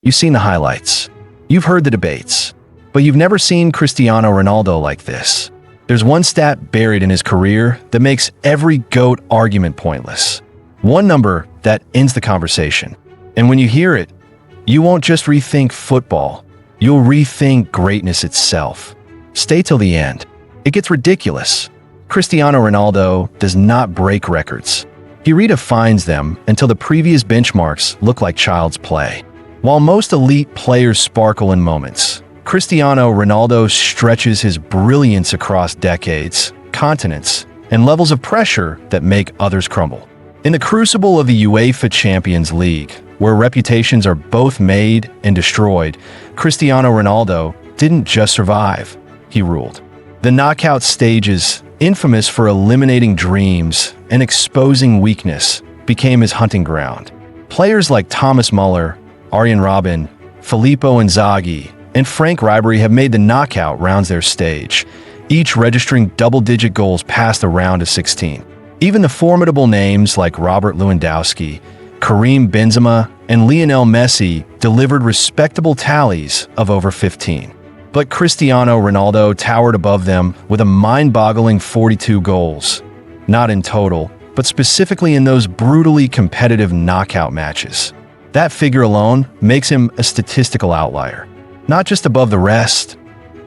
You've seen the highlights. You've heard the debates. But you've never seen Cristiano Ronaldo like this. There's one stat buried in his career that makes every GOAT argument pointless. One number that ends the conversation. And when you hear it, you won't just rethink football. You'll rethink greatness itself. Stay till the end. It gets ridiculous. Cristiano Ronaldo does not break records. He redefines them until the previous benchmarks look like child's play. While most elite players sparkle in moments, Cristiano Ronaldo stretches his brilliance across decades, continents, and levels of pressure that make others crumble. In the crucible of the UEFA Champions League, where reputations are both made and destroyed, Cristiano Ronaldo didn't just survive, he ruled. The knockout stages, infamous for eliminating dreams and exposing weakness, became his hunting ground. Players like Thomas Muller, Arjen Robben, Filippo Inzaghi, and Frank Ribery have made the knockout rounds their stage, each registering double-digit goals past the round of 16. Even the formidable names like Robert Lewandowski, Karim Benzema, and Lionel Messi delivered respectable tallies of over 15. But Cristiano Ronaldo towered above them with a mind-boggling 42 goals. Not in total, but specifically in those brutally competitive knockout matches. That figure alone makes him a statistical outlier. Not just above the rest,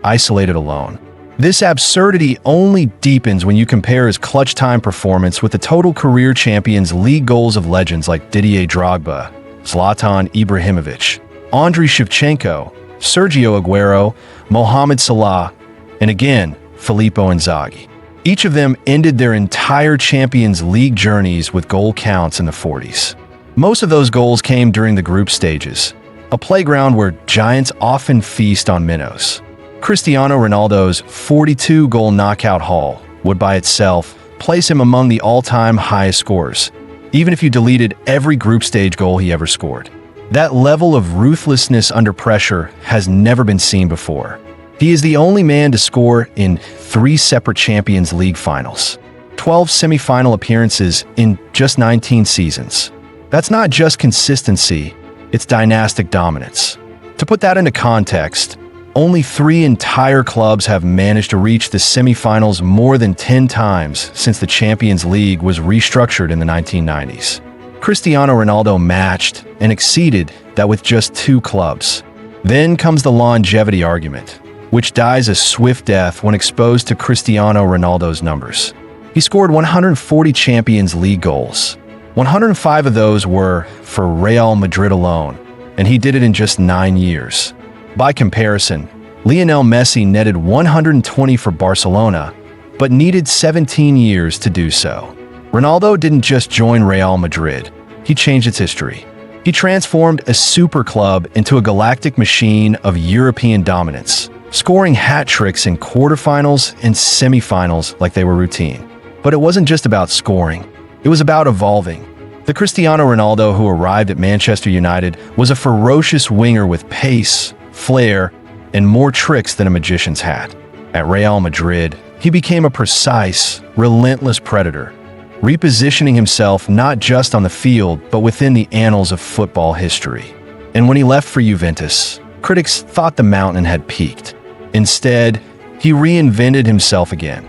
isolated alone. This absurdity only deepens when you compare his clutch time performance with the total career Champions League goals of legends like Didier Drogba, Zlatan Ibrahimovic, Andriy Shevchenko, Sergio Aguero, Mohamed Salah, and again, Filippo Inzaghi. Each of them ended their entire Champions League journeys with goal counts in the 40s. Most of those goals came during the group stages, a playground where giants often feast on minnows. Cristiano Ronaldo's 42-goal knockout haul would by itself place him among the all-time highest scorers, even if you deleted every group stage goal he ever scored. That level of ruthlessness under pressure has never been seen before. He is the only man to score in 3 separate Champions League finals, 12 semi-final appearances in just 19 seasons. That's not just consistency, it's dynastic dominance. To put that into context, only 3 entire clubs have managed to reach the semi-finals more than 10 times since the Champions League was restructured in the 1990s. Cristiano Ronaldo matched and exceeded that with just 2 clubs. Then comes the longevity argument, which dies a swift death when exposed to Cristiano Ronaldo's numbers. He scored 140 Champions League goals. 105 of those were for Real Madrid alone, and he did it in just 9 years. By comparison, Lionel Messi netted 120 for Barcelona, but needed 17 years to do so. Ronaldo didn't just join Real Madrid, he changed its history. He transformed a super club into a galactic machine of European dominance, scoring hat tricks in quarterfinals and semifinals like they were routine. But it wasn't just about scoring, it was about evolving. The Cristiano Ronaldo who arrived at Manchester United was a ferocious winger with pace, flair, and more tricks than a magician's hat. At Real Madrid, he became a precise, relentless predator, repositioning himself not just on the field but within the annals of football history. And when he left for Juventus, critics thought the mountain had peaked. Instead, he reinvented himself again.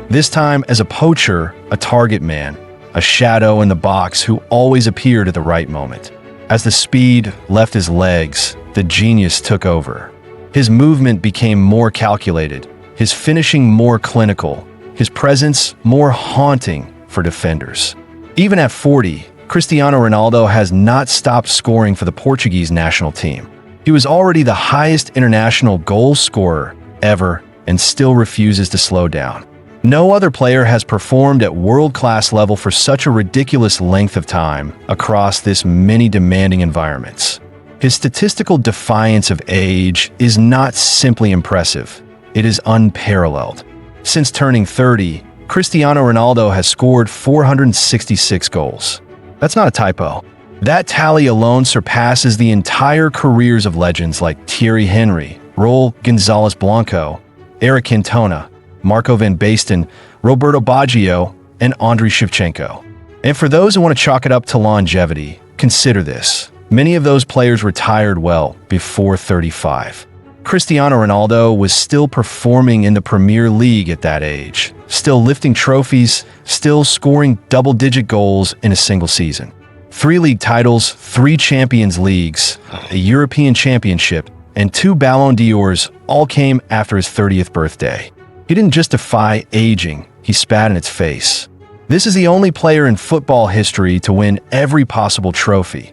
This time as a poacher, a target man, a shadow in the box who always appeared at the right moment. As the speed left his legs, the genius took over. His movement became more calculated, his finishing more clinical, his presence more haunting for defenders. Even at 40, Cristiano Ronaldo has not stopped scoring for the Portuguese national team. He was already the highest international goal scorer ever and still refuses to slow down. No other player has performed at world-class level for such a ridiculous length of time across this many demanding environments. His statistical defiance of age is not simply impressive, it is unparalleled. Since turning 30, Cristiano Ronaldo has scored 466 goals. That's not a typo. That tally alone surpasses the entire careers of legends like Thierry Henry, Raul Gonzalez Blanco, Eric Cantona, Marco van Basten, Roberto Baggio, and Andriy Shevchenko. And for those who want to chalk it up to longevity, consider this. Many of those players retired well before 35. Cristiano Ronaldo was still performing in the Premier League at that age, still lifting trophies, still scoring double-digit goals in a single season. 3 league titles, 3 Champions Leagues, a European Championship, and 2 Ballon d'Ors all came after his 30th birthday. He didn't just defy aging, he spat in its face. This is the only player in football history to win every possible trophy.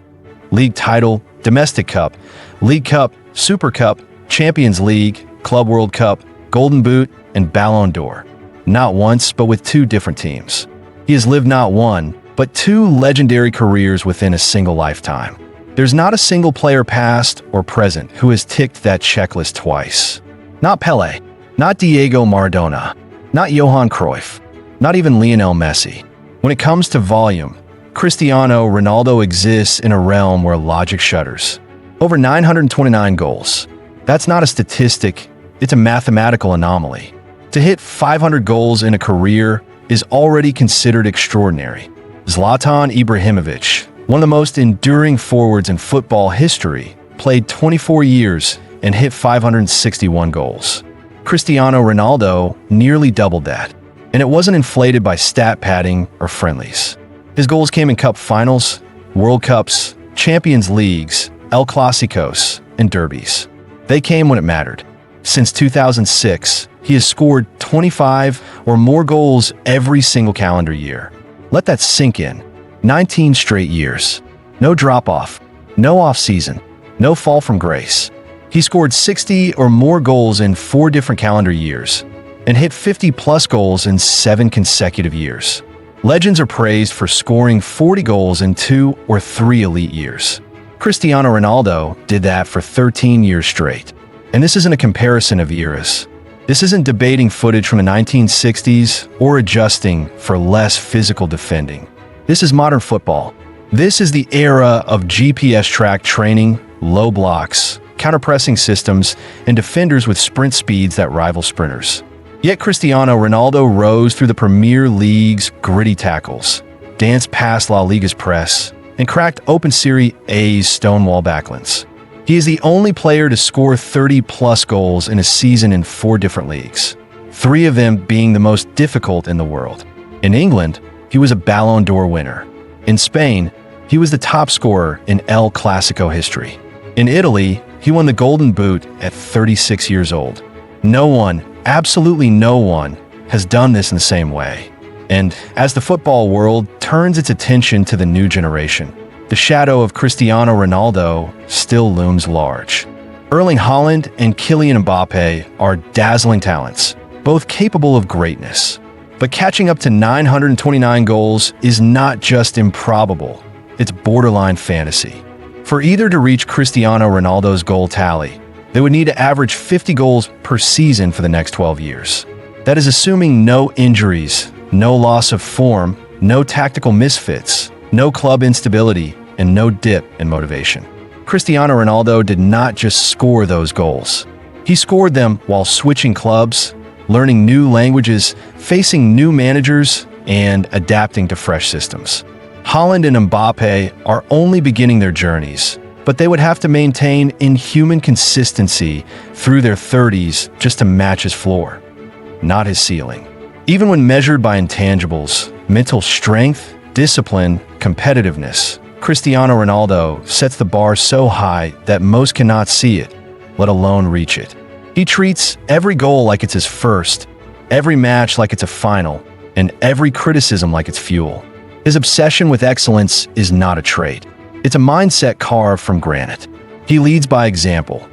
League title, Domestic Cup, League Cup, Super Cup, Champions League, Club World Cup, Golden Boot, and Ballon d'Or. Not once, but with 2 different teams. He has lived not 1, but 2 legendary careers within a single lifetime. There's not a single player past or present who has ticked that checklist twice. Not Pelé, not Diego Maradona, not Johan Cruyff, not even Lionel Messi. When it comes to volume, Cristiano Ronaldo exists in a realm where logic shudders. Over 929 goals. That's not a statistic, it's a mathematical anomaly. To hit 500 goals in a career is already considered extraordinary. Zlatan Ibrahimovic, one of the most enduring forwards in football history, played 24 years and hit 561 goals. Cristiano Ronaldo nearly doubled that, and it wasn't inflated by stat padding or friendlies. His goals came in cup finals, World Cups, Champions Leagues, El Clásicos, and derbies. They came when it mattered. Since 2006, he has scored 25 or more goals every single calendar year. Let that sink in. 19 straight years. No drop-off, no off-season, no fall from grace. He scored 60 or more goals in 4 different calendar years and hit 50-plus goals in 7 consecutive years. Legends are praised for scoring 40 goals in 2 or 3 elite years. Cristiano Ronaldo did that for 13 years straight. And this isn't a comparison of eras. This isn't debating footage from the 1960s or adjusting for less physical defending. This is modern football. This is the era of GPS-tracked training, low blocks, counter-pressing systems, and defenders with sprint speeds that rival sprinters. Yet Cristiano Ronaldo rose through the Premier League's gritty tackles, danced past La Liga's press, and cracked open Serie A's stonewall backlands. He is the only player to score 30-plus goals in a season in 4 different leagues, 3 of them being the most difficult in the world. In England, he was a Ballon d'Or winner. In Spain, he was the top scorer in El Clásico history. In Italy, he won the Golden Boot at 36 years old. No one, absolutely no one, has done this in the same way. And as the football world turns its attention to the new generation, the shadow of Cristiano Ronaldo still looms large. Erling Haaland and Kylian Mbappe are dazzling talents, both capable of greatness. But catching up to 929 goals is not just improbable, it's borderline fantasy. For either to reach Cristiano Ronaldo's goal tally, they would need to average 50 goals per season for the next 12 years. That is assuming no injuries, no loss of form, no tactical misfits, no club instability, and no dip in motivation. Cristiano Ronaldo did not just score those goals. He scored them while switching clubs, learning new languages, facing new managers, and adapting to fresh systems. Haaland and Mbappe are only beginning their journeys, but they would have to maintain inhuman consistency through their 30s just to match his floor, not his ceiling. Even when measured by intangibles, mental strength, discipline, competitiveness, Cristiano Ronaldo sets the bar so high that most cannot see it, let alone reach it. He treats every goal like it's his first, every match like it's a final, and every criticism like it's fuel. His obsession with excellence is not a trait. It's a mindset carved from granite. He leads by example,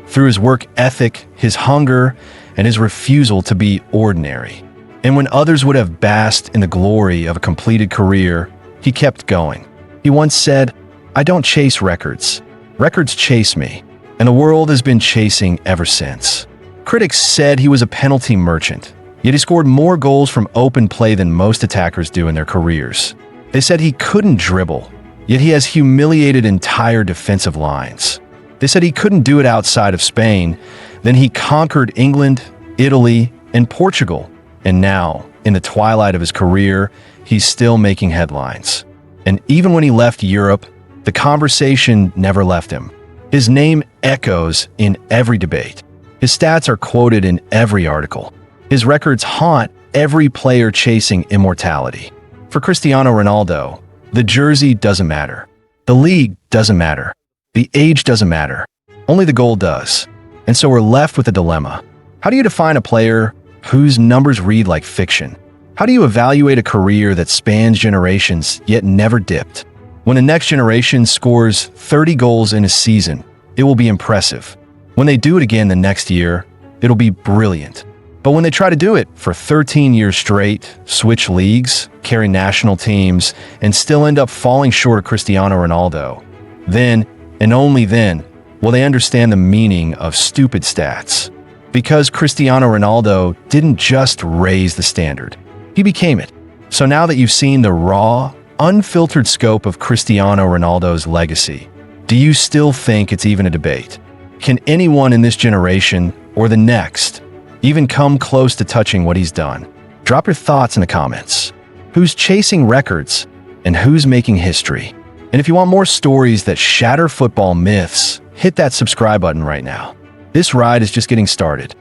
through his work ethic, his hunger, and his refusal to be ordinary. And when others would have basked in the glory of a completed career, he kept going. He once said, "I don't chase records. Records chase me." And the world has been chasing ever since. Critics said he was a penalty merchant, yet he scored more goals from open play than most attackers do in their careers. They said he couldn't dribble, yet he has humiliated entire defensive lines. They said he couldn't do it outside of Spain, then he conquered England, Italy, and Portugal. And now, in the twilight of his career, he's still making headlines. And even when he left Europe, The conversation never left him. His name echoes in every debate. His stats are quoted in every article. His records haunt every player chasing immortality. For Cristiano Ronaldo, the jersey doesn't matter. The league doesn't matter. The age doesn't matter. Only the goal does. And so we're left with a dilemma. How do you define a player whose numbers read like fiction? How do you evaluate a career that spans generations yet never dipped? When the next generation scores 30 goals in a season, it will be impressive. When they do it again the next year, it'll be brilliant. But when they try to do it for 13 years straight, switch leagues, carry national teams, and still end up falling short of Cristiano Ronaldo, then, and only then, will they understand the meaning of stupid stats. Because Cristiano Ronaldo didn't just raise the standard, he became it. So now that you've seen the raw, unfiltered scope of Cristiano Ronaldo's legacy, do you still think it's even a debate? Can anyone in this generation, or the next, even come close to touching what he's done? Drop your thoughts in the comments. Who's chasing records, and who's making history? And if you want more stories that shatter football myths, hit that subscribe button right now. This ride is just getting started.